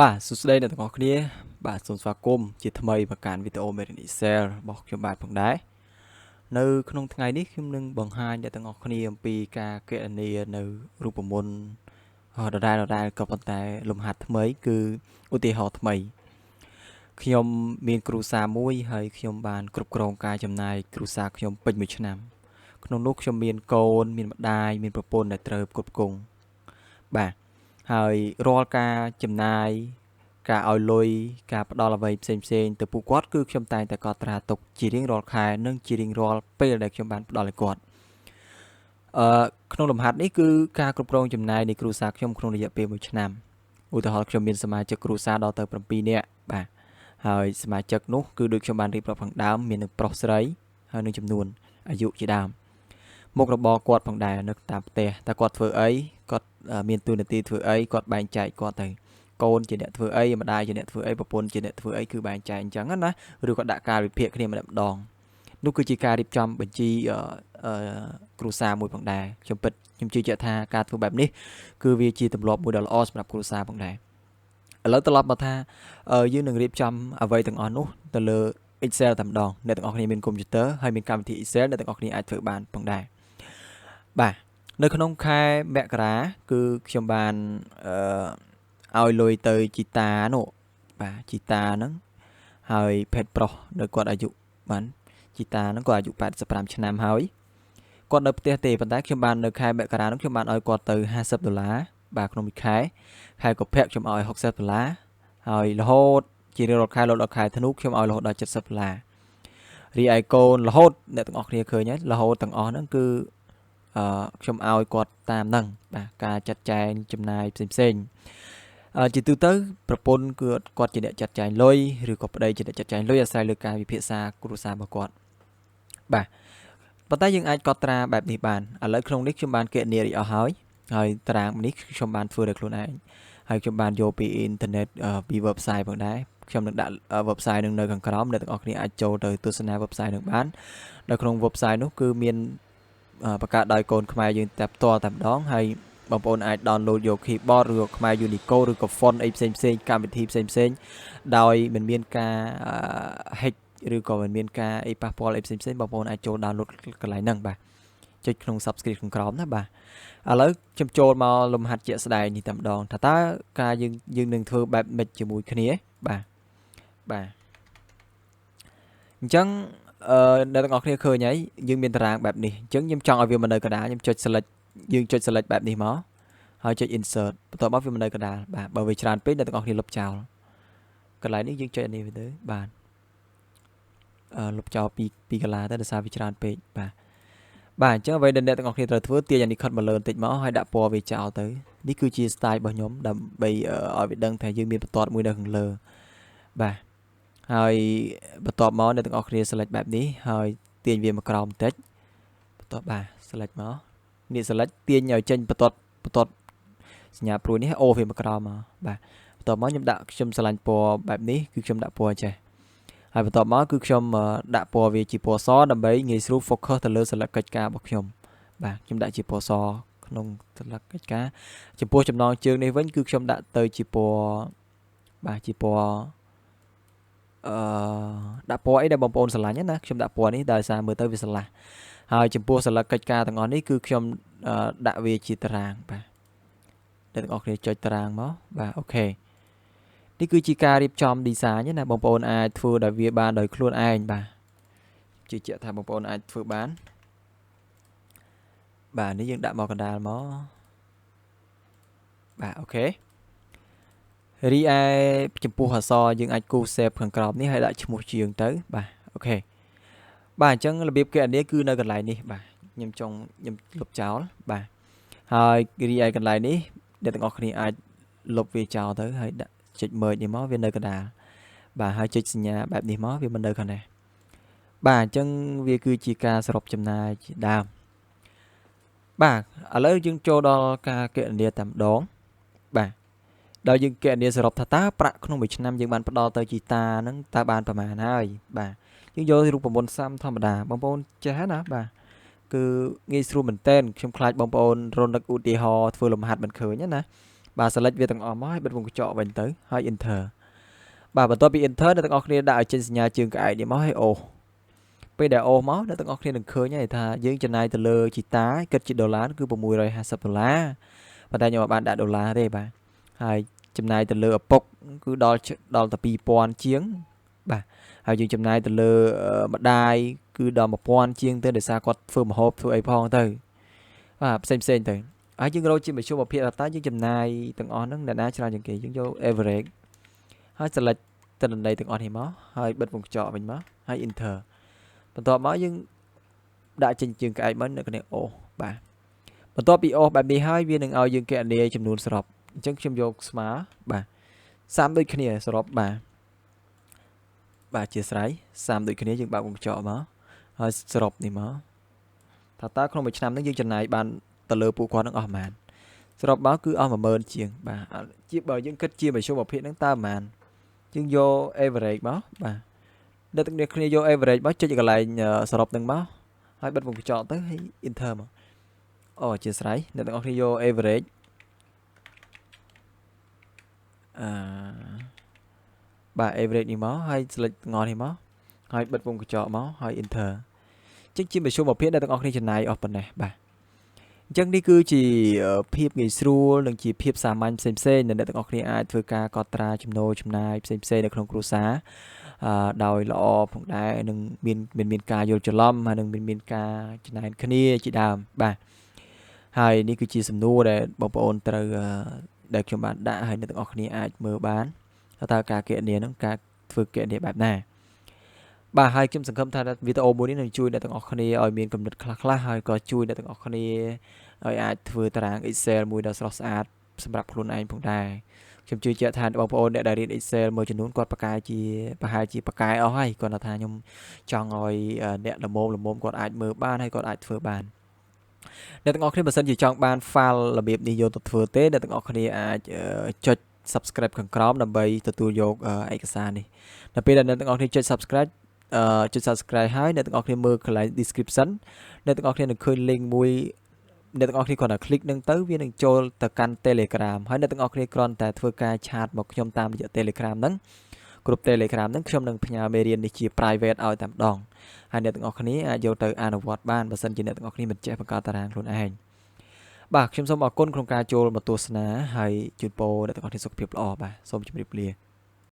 បាទសួស្តីអ្នកទាំងអស់គ្នាបាទសូមស្វាគមន៍ជាថ្មីមកកាន់វីដេអូ Made in Excel របស់ខ្ញុំបាទផងដែរនៅក្នុងថ្ងៃនេះខ្ញុំនឹងបង្ហាញអ្នកទាំងអស់គ្នាអំពីការគណនានៅរូបមន្តដដែលក៏ប៉ុន្តែលំហាត់ថ្មីគឺឧទាហរណ៍ថ្មីខ្ញុំមានគ្រួសារមួយហើយខ្ញុំបានគ្រប់គ្រងការចំណាយគ្រួសារខ្ញុំពេញមួយឆ្នាំក្នុងនោះខ្ញុំមានកូនមានម្ដាយមានប្រពន្ធដែលត្រូវគ្រប់គ្រងបាទហើយរាល់ការចំណាយការឲ្យលុយការផ្ដល់អ្វីផ្សេងទៅពួកគាត់គឺខ្ញុំតែងតែកត់ត្រាទុកជារៀងរាល់ខែនិងជារៀងរាល់ពេលដែលខ្ញុំបានផ្ដល់ឲ្យគាត់ក្នុងលំហាត់នេះគឺការគ្រប់គ្រងចំណាយនៃគ្រួសារខ្ញុំក្នុងរយៈពេល1ឆ្នាំឧទាហរណ៍ខ្ញុំមានសមាជិកគ្រួសារដល់ទៅ7នាក់បាទហើយសមាជិកនោះគឺដូចខ្ញុំបានរៀបរាប់ខាងដើមមាននឹងប្រុសស្រីហើយនឹងចំនួនអាយុជាដើមមុខរបរគាត់ផងដែរនៅតាមផ្ទះតើគាត់ធ្វើអីគាត់មានទូនាទីធ្វើអីគាត់បែងចែកគាត់ទៅកូនជាអ្នកធ្វើអីម្ដាយជាអ្នកធ្វើអីប្រពន្ធជាអ្នកធ្វើអីគឺបែងចែកអញ្ចឹងណាឬក៏ដាក់កាលវិភាគគ្នាម្ដងនោះគឺជាការរៀបចំបញ្ជីគ្រួសារមួយផងដែរខ្ញុំជឿជាក់ថាការធ្វើបែបនេះគឺវាជាទម្លាប់មួយដ៏ល្អសម្រាប់គ្រួសារផងដែរឥឡូវត្រឡប់មកថាយើងនឹងរៀបចំអ្វីទាំងអស់នោះទៅលើ Excel តែម្ដងអ្នកទាំងអស់គ្នាមានកុំព្យូទ័រហើយមានកម្មវិធី Excel អ្នកទាំងអស់គ្នាអាចធ្វើបានផងដែរបាទនៅក្នុងខែមករាគឺខ្ញុំបានឲ្យលុយទៅជីតានោះបាទជីតាហ្នឹងហើយភេទប្រុសនៅគាត់អាយុបានជីតាហ្នឹងគាត់អាយុ85ឆ្នាំហើយគាត់នៅផ្ទះទេប៉ុន្តែខ្ញុំបាននៅខែមករានោះខ្ញុំបានឲ្យគាត់ទៅ$50បាទក្នុងមួយខែកុម្ភៈខ្ញុំឲ្យ$60ហើយរហូតជារៀងរាល់ខែដល់ខែធ្នូខ្ញុំឲ្យរហូតដល់$70រីឯកូនរហូតអ្នកទាំងអស់គ្នាឃើញហើយរហូតទាំងអស់ហ្នឹងគឺខ្ញុំឲ្យគាត់តាមហ្នឹងបាទការចាត់ចែងចំណាយផ្សេងជាទូទៅប្រពន្ធគឺគាត់ជាអ្នកចាត់ចែងលុយឬក៏ប្តីជាអ្នកចាត់ចែងលុយអាស្រ័យលើការវិភាសាគ្រួសាររបស់គាត់បាទប៉ុន្តែយើងអាចកត់ត្រាបែបនេះបានឥឡូវក្នុងនេះខ្ញុំបានគណនារួចអស់ហើយតារាងនេះខ្ញុំបានធ្វើដោយខ្លួនឯងហើយខ្ញុំបានយកពីអ៊ីនធឺណិតពី website ផងដែរខ្ញុំនឹងដាក់ website នឹងនៅខាងក្រោមអ្នកទាំងអស់គ្នាអាចចូលទៅទស្សនា website នឹងបាននៅក្នុង website នោះគឺមានបង្កើតដោយកូនខ្មែរយើងតែផ្ទាល់តែម្ដងហើយបងប្អូនអាច download យក keyboard ឬក៏ខ្មែរ Unicode ឬក៏ font អីផ្សេងកម្មវិធីផ្សេងដោយមិនមានការ hack ឬក៏មិនមានការអីប៉ះពាល់អីផ្សេងបងប្អូនអាចចូល download កន្លែងហ្នឹងបាទចុចក្នុង subscribe ខាងក្រោមណាបាទឥឡូវខ្ញុំចូលមកលំហាត់ជាក់ស្ដែងនេះតែម្ដងថាតើការយើងនឹងធ្វើបែបម៉េចជាមួយគ្នាបាទអញ្ចឹងអ្នកទាំងអស់គ្នាឃើញហើយយើងមានតារាងបែបនេះអញ្ចឹងខ្ញុំចង់ឲ្យវាមកនៅកណ្ដាលខ្ញុំចុច select យើងចុច select បែបនេះមកហើយចុច insert បន្ទាប់មកវាមកនៅកណ្ដាលបាទបើវាច្រើនពេកអ្នកទាំងអស់គ្នាលុបចោលកន្លែងនេះយើងចុចអានេះទៅបាទលុបចោលពីកន្លាទៅដោយសារវាច្រើនពេកបាទអញ្ចឹងអ្វីដែលអ្នកទាំងអស់គ្នាត្រូវធ្វើទាញអានេះខិតមកលើបន្តិចមកហើយដាក់ពណ៌វាចោលទៅនេះគឺជា style របស់ខ្ញុំដើម្បីឲ្យវាដឹងថាយើងមានបន្ទាត់មួយនៅខាងលើបាទហើយបន្ទាប់មកអ្នកទាំងអស់គ្នា select បែបនេះហើយទាញវាមកក្រោមបន្តិចបន្ទាប់បាទ select មកនេះ select ទាញឲ្យចេញបន្ទាត់សញ្ញាព្រួយនេះអូវាមកក្រោមមកបាទបន្ទាប់មកខ្ញុំឆ្លាញ់ពណ៌បែបនេះគឺខ្ញុំដាក់ពណ៌ចេះហើយបន្ទាប់មកគឺខ្ញុំដាក់ពណ៌វាជាពណ៌សដើម្បីងាយស្រួល focus ទៅលើ select កិច្ចការរបស់ខ្ញុំបាទខ្ញុំដាក់ជាពណ៌សក្នុង select កិច្ចការចំពោះចំណងជើងនេះវិញគឺខ្ញុំដាក់ទៅជាពណ៌បាទជាពណ៌ដាក់ពណ៌អីដែលបងប្អូនស្រឡាញ់ណាខ្ញុំដាក់ពណ៌នេះដោយសារមើលទៅវាស្រឡះហើយចំពោះ select កិច្ចការទាំងអស់នេះគឺខ្ញុំដាក់វាជាតារាងបាទអ្នកទាំងអស់គ្នាចុចតារាងមកបាទអូខេនេះគឺជាការរៀបចំ design ណាបងប្អូនអាចធ្វើដោយវាបានដោយខ្លួនឯងបាទជឿជាក់ថាបងប្អូនអាចធ្វើបានបាទនេះយើងដាក់មកកណ្ដាលមកបាទអូខេរីឯចំពោះអក្សរយើងអាចគូស save ខាងក្រោមនេះហើយដាក់ឈ្មោះជាងទៅបាទអូខេបាទអញ្ចឹងរបៀបគណនាគឺនៅកន្លែងនេះបាទខ្ញុំលុបចោលបាទហើយរីឯកន្លែងនេះអ្នកទាំងអស់គ្នាអាចលុបវាចោលទៅហើយដាក់ចុច merge នេះមកវានៅកណ្ដាលបាទហើយចុចសញ្ញាបែបនេះមកវាមិននៅខាងនេះបាទអញ្ចឹងវាគឺជាការសរុបចំណាយជាដើមបាទឥឡូវយើងចូលដល់ការគណនាតែម្ដងបាទដល់យើងគណនាសរុបថាតើប្រាក់ក្នុងមួយឆ្នាំយើងបានផ្ដល់ទៅជីតាហ្នឹងតើបានប្រមាណហើយបាទយើងយករូបមន្តសាមធម្មតាបងប្អូនចេះណាបាទគឺងាយស្រួលមែនតើខ្ញុំខ្លាចបងប្អូនរនឹកឧទាហរណ៍ធ្វើលំហាត់មិនឃើញណា bà select វាទាំងអស់មកហើយបិទវងកញ្ចក់វិញទៅហើយ enter បាទបន្ទាប់ពី enter អ្នកទាំងអស់គ្នាដាក់ឲ្យចេញសញ្ញាជើងក្អែកនេះមកហើយអូសពេលដែលអូសមកអ្នកទាំងអស់គ្នានឹងឃើញហើយថាយើងចំណាយទៅលើជីតាគិតជាដុល្លារគឺ$650ប៉ុន្តែខ្ញុំអត់បានដាក់ដុល្លារទេបាទហើយចំណាយទៅលើឪពុកគឺដល់តែ2000ជាងបាទហើយយើងចំណាយទៅលើម្ដាយគឺដល់1000ជាងទៅដោយសារគាត់ធ្វើម្ហូបធ្វើអីផងទៅបាទផ្សេងទៅហើយយើងរកជាមធ្យមភាពថាតើយើងចំណាយទាំងអស់ហ្នឹងអ្នកណាច្រើនជាងគេយើងយក average ហើយ select ទិន្នន័យទាំងអស់នេះមកហើយបិទវងកញ្ចក់វិញមកហើយ enter បន្ទាប់មកយើងដាក់ចេញជើងក្អែកមកនៅក្នុងអូសបាទបន្ទាប់ពីអូសបែបនេះហើយវានឹងឲ្យយើងគណនាចំនួនសរុបអញ្ចឹងខ្ញុំយកស្មើបាទ30ដូចគ្នាសរុបបាទអធិស្ឋាន30ដូចគ្នាយើងបើកវងកញ្ចក់មកហើយសរុបនេះមកថាតើក្នុងមួយឆ្នាំហ្នឹងយើងចំណាយបានទៅលើពួកគាត់នឹងអស់ប៉ុន្មានសរុបមកគឺអស់10000ជាងបាទជាបើយើងគិតជាមធ្យមភាពហ្នឹងតើប៉ុន្មានយើងយក average មកបាទអ្នកទាំងគ្នាយក average មកចុចកន្លែងសរុបហ្នឹងមកហើយបិទវងកញ្ចក់ទៅហើយ enter មកអូអធិស្ឋានអ្នកទាំងគ្នាយក average បាទ average នេះមកហើយ select ងនេះមកហើយបិទវងកញ្ចក់មកហើយ enter ចឹងជាមធ្យមភាពដែលទាំងអស់គ្នាចំណាយអស់ប៉ុណ្ណេះបាទអញ្ចឹងនេះគឺជាភាពងាយស្រួលនិងជាភាពសាមញ្ញផ្សេងៗដែលអ្នកទាំងអស់គ្នាអាចធ្វើការកត់ត្រាចំណូលចំណាយផ្សេងៗនៅក្នុងគ្រួសារដោយល្អផងដែរនឹងមានការយល់ច្រឡំហើយនឹងមានការចំណាយគ្នាជាដើមបាទហើយនេះគឺជាសំណួរដែលបងប្អូនត្រូវដែលខ្ញុំបានដាក់ហើយអ្នកទាំងអស់គ្នាអាចមើលបានតើការគណនាហ្នឹងការធ្វើគណនាបែបណាបាទហើយខ្ញុំសង្ឃឹមថាវីដេអូមួយនេះនឹងជួយអ្នកទាំងអស់គ្នាឲ្យមានគំនិតខ្លះហើយក៏ជួយអ្នកទាំងអស់គ្នាឲ្យអាចធ្វើតារាង Excel មួយដ៏ស្រស់ស្អាតសម្រាប់ខ្លួនឯងផងដែរខ្ញុំជឿជាក់ថាបងប្អូនអ្នកដែលរៀន Excel មួយចំនួនគាត់ប្រហែលជាប្រកែអស់ហើយគាត់ថាខ្ញុំចង់ឲ្យអ្នកល្មមគាត់អាចមើលបានហើយគាត់អាចធ្វើបានអ្នកទាំងអស់គ្នាបើសិនជាចង់បាន file របៀបនេះយកទៅធ្វើទេអ្នកទាំងអស់គ្នាអាចចុច subscribe ខាងក្រោមដើម្បីទទួលយកឯកសារនេះដល់ពេលដែលអ្នកទាំងអស់គ្នាចុច subscribe ហើយអ្នកទាំងអស់គ្នាមើលកន្លែង description អ្នកទាំងអស់គ្នានឹងឃើញ link មួយអ្នកទាំងអស់គ្នាគ្រាន់តែ click នឹងទៅវានឹងចូលទៅកាន់ Telegram ហើយអ្នកទាំងអស់គ្នាគ្រាន់តែធ្វើការឆាតមកខ្ញុំតាមរយៈ Telegram ហ្នឹងគ្រប់ Telegram ហ្នឹងខ្ញុំនឹងផ្ញើមេរៀននេះជា private ឲ្យតែម្ដងហើយអ្នកទាំងអស់គ្នាអាចយកទៅអនុវត្តបានបើសិនជាអ្នកទាំងអស់គ្នាមិនចេះបង្កើតតារាងខ្លួនឯងបាទខ្ញុំសូមអរគុណក្នុងការចូលមកទស្សនាហើយជូនពរអ្នកទាំងអស់គ្នាសុខភាពល្អបាទសូមជម្រាបលា